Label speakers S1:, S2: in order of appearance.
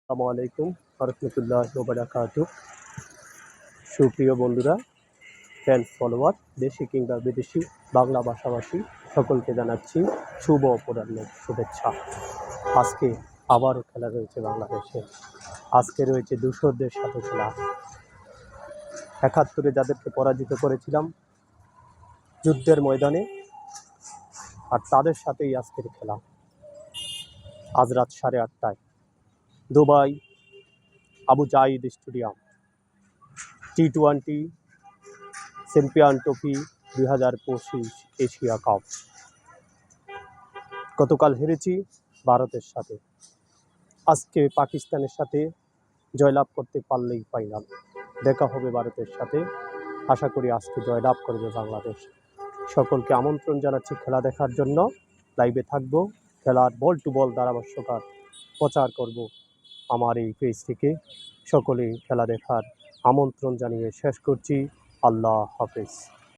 S1: আসসালামু আলাইকুম রহমতুল্লাহ বারাকাতু। সুপ্রিয় বন্ধুরা, ফ্যান ফলোয়ার, দেশি কিংবা বিদেশি বাংলা ভাষাভাষী সকলকে জানাচ্ছি শুভ অপরাহ্নের শুভেচ্ছা। আজকে আবারও খেলা রয়েছে বাংলাদেশে। আজকে রয়েছে দূষরদের সাথে খেলা। ৭১ যাদেরকে পরাজিত করেছিলাম যুদ্ধের ময়দানে, আর তাদের সাথেই আজকের খেলা। আজ রাত 8:30টায় দুবাই আবু জাইদ স্টেডিয়াম টি-20 চ্যাম্পিয়ন ট্রফি 2025 এশিয়া কাপ। গতকাল হেরেছি ভারতের সাথে, আজকে পাকিস্তানের সাথে জয়লাভ করতে পারলেই ফাইনাল। দেখা হবে ভারতের সাথে, আশা করি আজকে জয়লাভ করবে বাংলাদেশ। সকলকে আমন্ত্রণ জানাচ্ছি খেলা দেখার জন্য। লাইভে থাকবো, খেলার বল টু বল ধারাভাষ্যকার প্রচার করব আমার এই পেজ থেকে। সকলেই খেলা দেখার আমন্ত্রণ জানিয়ে শেষ করছি। আল্লাহ হাফেজ।